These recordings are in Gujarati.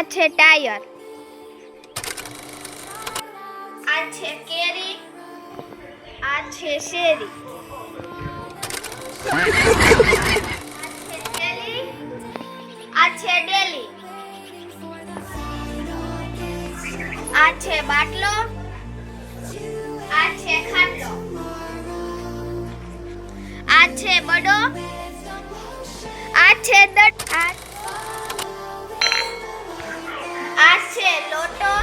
આ છે ટાયર. આ છે કેરી. આ છે શેરી. આ છે થેલી. આ છે ડેલી. આ છે બાટલો. આ છે ખાટલો. આ છે બડો. આ છે આ છે લોટો.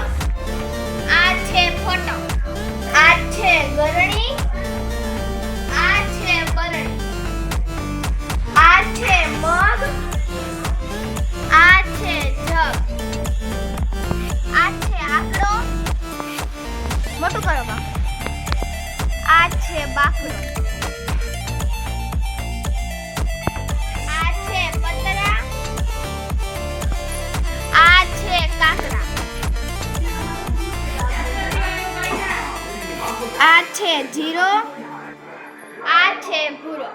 આ છે ફોટો. આ છે ગરણી. આ છે બરણી. આ છે મગ. આ છે જગ. આ છે આકડો. મોટું કરો બા. આ છે બાકડો. આ છે પતરા. આ છે કાકડા. આ છે જીરો. આ છે ભૂરો.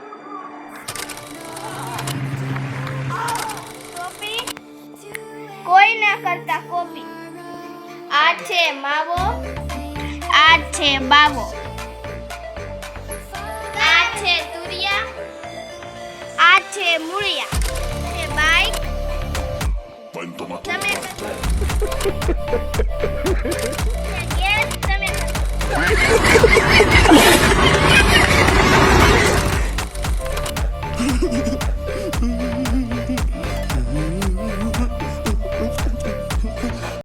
ટોપી કોઈ ના કરતા કોપી. આ છે માવો. આ છે બાવો. આ છે તુરિયા. આ છે મૂળિયા. છે બાઈક. તમે